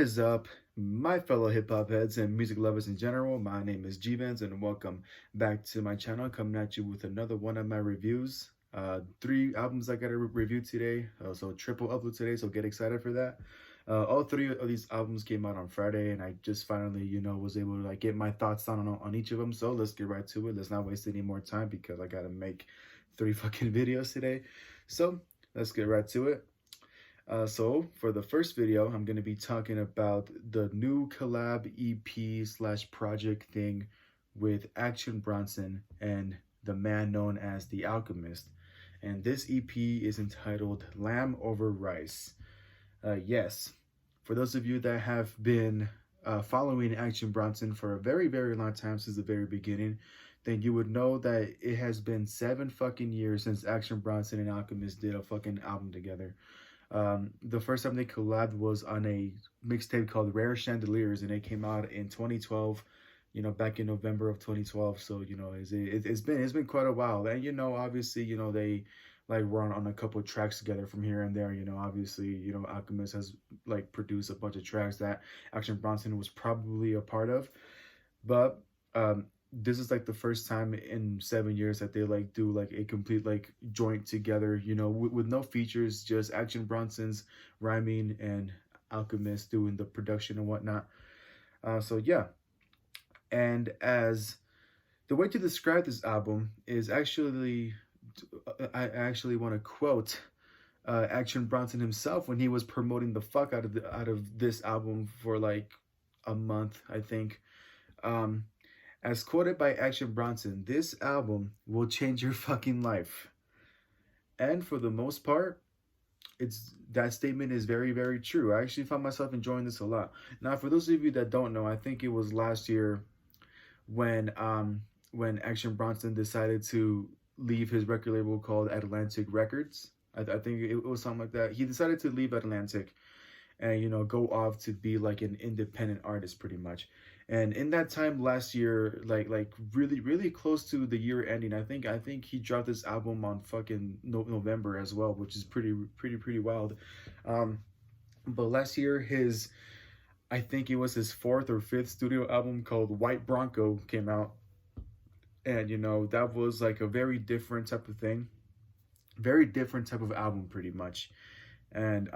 is up, my fellow hip hop heads and music lovers in general? My name is G-Vans and welcome back to my channel. Coming at you with another one of my reviews. Three albums I got to review today, so triple upload today. So get excited for that. All three of these albums came out on Friday, and I just finally, was able to get my thoughts on each of them. So let's get right to it. Let's not waste any more time because I gotta make three fucking videos today. So let's get right to it. So for the first video, I'm going to be talking about the new collab EP slash project thing with Action Bronson and the man known as the Alchemist. And this EP is entitled Lamb Over Rice. Yes, for those of you that have been following Action Bronson for a very, very long time, since the very beginning, then you would know that it has been 7 fucking years since Action Bronson and Alchemist did a fucking album together. The first time they collabed was on a mixtape called Rare Chandeliers, and it came out in 2012, back in November of 2012. So, it's been quite a while. And, obviously, they were on a couple of tracks together from here and there. Obviously, Alchemist has produced a bunch of tracks that Action Bronson was probably a part of. But this is the first time in 7 years that they do a complete joint together, with no features, just Action Bronson's rhyming and Alchemist doing the production and whatnot. So yeah, and as the way to describe this album is actually, I actually want to quote Action Bronson himself when he was promoting the fuck out of this album for a month, I think. As quoted by Action Bronson, this album will change your fucking life. And for the most part, that statement is very, very true. I actually found myself enjoying this a lot. Now, for those of you that don't know, I think it was last year when Action Bronson decided to leave his record label called Atlantic Records. I think it was something like that. He decided to leave Atlantic and go off to be an independent artist pretty much. And in that time last year, really, really close to the year ending, I think he dropped this album on fucking November as well, which is pretty wild. But last year, I think it was his 4th or 5th studio album called White Bronco came out. And, that was a very different type of thing. Very different type of album pretty much. And,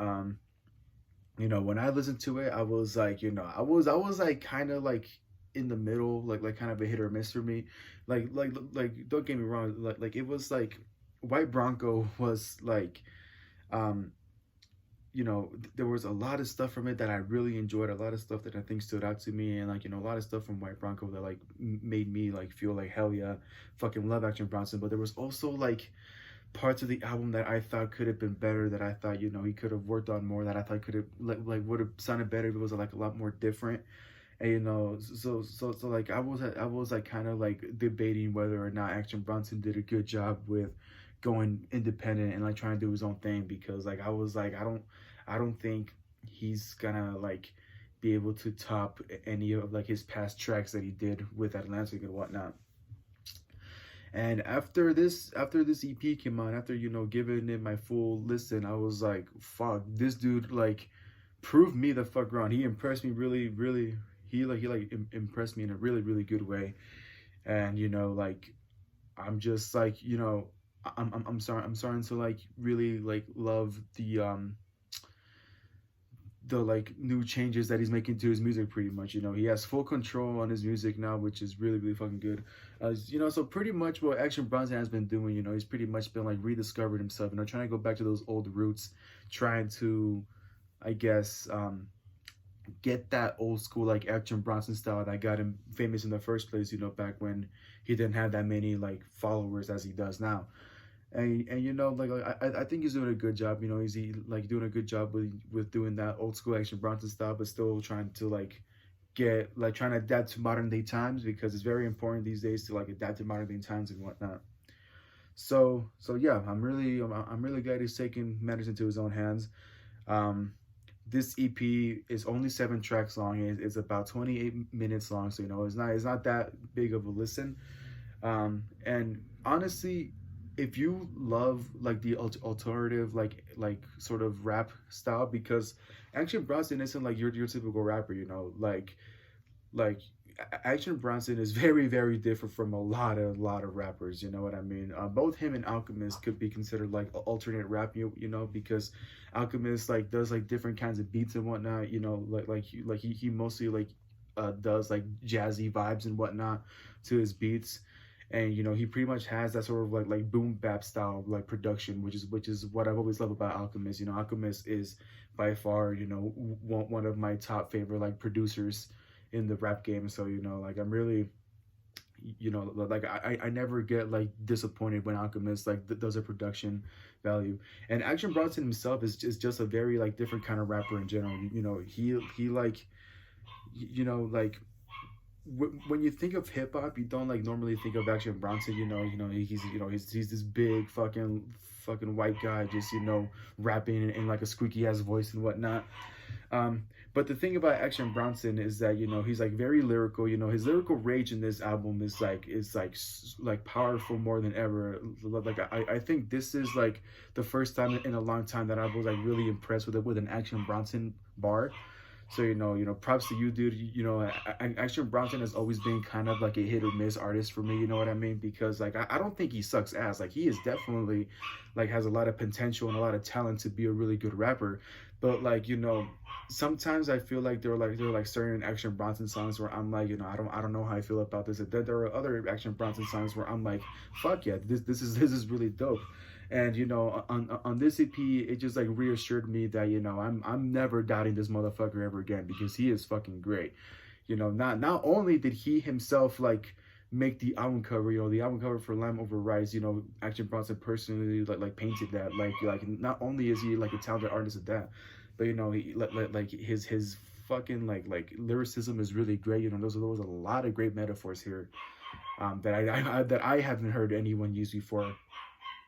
when I listened to it, I was I was kind of in the middle, kind of a hit or miss for me. Don't get me wrong, it was White Bronco was there was a lot of stuff from it that I really enjoyed, a lot of stuff that I think stood out to me, and a lot of stuff from White Bronco that made me feel hell yeah, fucking love Action Bronson. But there was also parts of the album that I thought could have been better, that I thought he could have worked on more, that I thought could have would have sounded better if it was a lot more different. And so I was kind of debating whether or not Action Bronson did a good job with going independent and trying to do his own thing, because I was I don't think he's gonna be able to top any of his past tracks that he did with Atlantic and whatnot. And after this EP came out, after giving it my full listen, I was like, fuck, this dude proved me the fuck wrong. He impressed me really, really. He impressed me in a really, really good way. And I'm just I'm starting to really love the new changes that he's making to his music pretty much. He has full control on his music now, which is really, really fucking good. So pretty much what Action Bronson has been doing, he's pretty much been rediscovered himself, trying to go back to those old roots, trying to, I guess, get that old school Action Bronson style that got him famous in the first place, back when he didn't have that many followers as he does now. And I think he's doing a good job. He's doing a good job with doing that old school Action Bronson style, but still trying to trying to adapt to modern day times, because it's very important these days to adapt to modern day times and whatnot. So yeah, I'm really glad he's taking matters into his own hands. This EP is only 7 tracks long. It's about 28 minutes long, so it's not that big of a listen. And honestly, if you love like the alternative like sort of rap style, because Action Bronson isn't like your typical rapper, you know, like Action Bronson is very different from a lot of rappers. You know what I mean? Both him and Alchemist could be considered like alternate rap. You know, because Alchemist like does like different kinds of beats and whatnot. You know, he mostly like does like jazzy vibes and whatnot to his beats. And you know he pretty much has that sort of like boom bap style like production, which is what I've always loved about Alchemist. You know, Alchemist is by far, you know, one of my top favorite like producers in the rap game. So you know, like I'm really, you know, like I never get like disappointed when Alchemist like does a production value. And Action Bronson himself is just a very like different kind of rapper in general. You know, he like, you know, like when you think of hip hop, you don't like normally think of Action Bronson. He's this big fucking white guy, just you know, rapping in like a squeaky ass voice and whatnot. But the thing about Action Bronson is that you know he's like very lyrical. You know his lyrical rage in this album is like powerful more than ever. Like I think this is like the first time in a long time that I was like really impressed with an Action Bronson bar. So props to you, dude. Action Bronson has always been kind of like a hit or miss artist for me. You know what I mean? Because like I don't think he sucks ass. Like he is definitely like has a lot of potential and a lot of talent to be a really good rapper. But like sometimes I feel like there are like certain Action Bronson songs where I'm like I don't know how I feel about this. And then there are other Action Bronson songs where I'm like fuck yeah, this is really dope. And on this EP, it just like reassured me that I'm never doubting this motherfucker ever again because he is fucking great. Not only did he himself like make the album cover, the album cover for Lamb Over Rice, Action Bronson personally like painted that. Like not only is he like a talented artist at that, but he like his fucking like lyricism is really great. There was a lot of great metaphors here that I haven't heard anyone use before.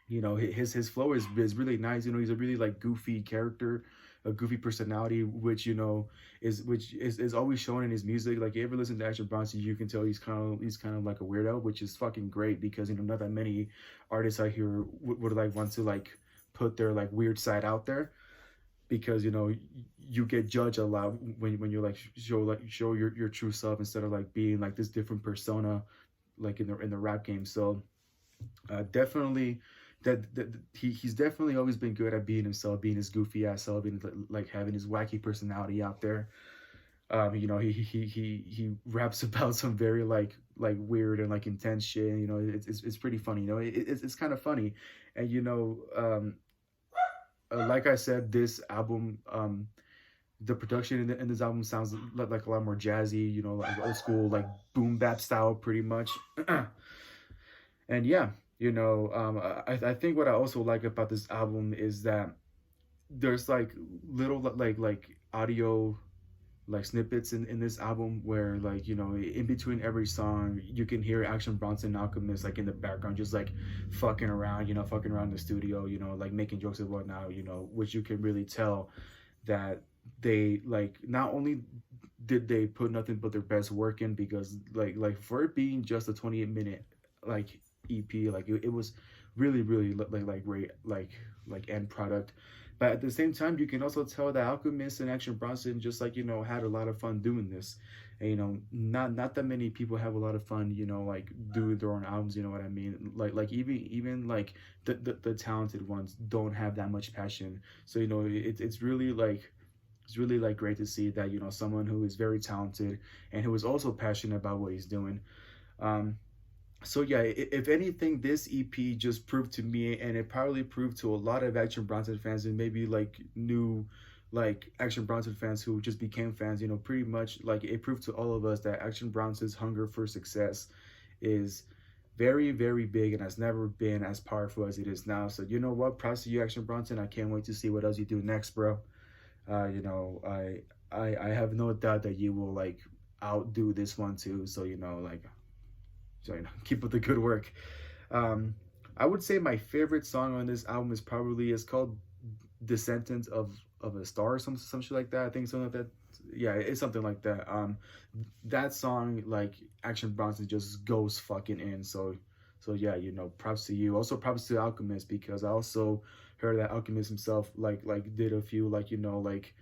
His flow is really nice. He's a really like goofy character, a goofy personality, which is always shown in his music. Like you ever listen to Action Bronson, you can tell he's kind of like a weirdo, which is fucking great because not that many artists out here would like want to like put their like weird side out there, because you get judged a lot when you like show your true self instead of like being like this different persona like in the rap game. So definitely that he's definitely always been good at being himself, being his goofy ass self, being like having his wacky personality out there. He raps about some very like weird and like intense shit. And, it's pretty funny. It's kind of funny. And like I said, this album, the production in this album sounds like a lot more jazzy. Like old school like boom bap style, pretty much. And yeah, I think what I also like about this album is that there's like little like audio like snippets in this album where like in between every song you can hear Action Bronson and Alchemist like in the background just like fucking around in the studio, like making jokes and whatnot, which you can really tell that they like not only did they put nothing but their best work in, because like for it being just a 28-minute like EP, like it was really like great like end product. But at the same time, you can also tell that Alchemist and Action Bronson just like had a lot of fun doing this. And not that many people have a lot of fun like doing their own albums. You know what I mean? Like even like the talented ones don't have that much passion. So it's really like great to see that someone who is very talented and who is also passionate about what he's doing. So yeah, if anything, this EP just proved to me, and it probably proved to a lot of Action Bronson fans and maybe like new like Action Bronson fans who just became fans, pretty much like it proved to all of us that Action Bronson's hunger for success is very big and has never been as powerful as it is now. So you know what? Props to you, Action Bronson. I can't wait to see what else you do next, bro. I have no doubt that you will like outdo this one too. So keep up the good work. I would say my favorite song on this album is called "Descendant of a Star" or some shit like that. I think something like that. Yeah, it's something like that. That song, like Action Bronson just goes fucking in. So So yeah, props to you. Also props to Alchemist, because I also heard that Alchemist himself did a few like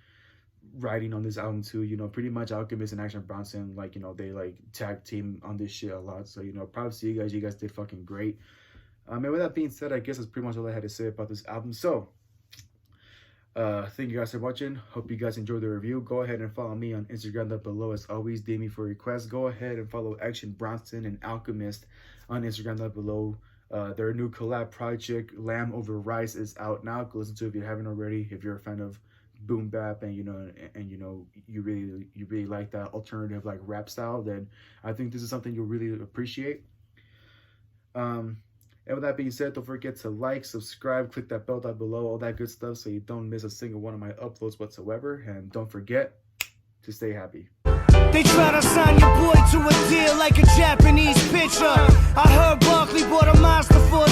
writing on this album too. Pretty much Alchemist and Action Bronson, they like tag team on this shit a lot. So props to you guys. You guys did fucking great. And with that being said, I guess that's pretty much all I had to say about this album. So thank you guys for watching. Hope you guys enjoyed the review. Go ahead and follow me on Instagram down below. As always, DM me for requests. Go ahead and follow Action Bronson and Alchemist on Instagram down below. Their new collab project, Lamb Over Rice, is out now. Go listen to it if you haven't already. If you're a fan of boom bap and you really like that alternative like rap style, then I think this is something you'll really appreciate. And with that being said, don't forget to like, subscribe, click that bell down below, all that good stuff, so you don't miss a single one of my uploads whatsoever. And don't forget to stay happy. They try to sign your boy to a deal like a Japanese pitcher. I heard Barkley bought a monster for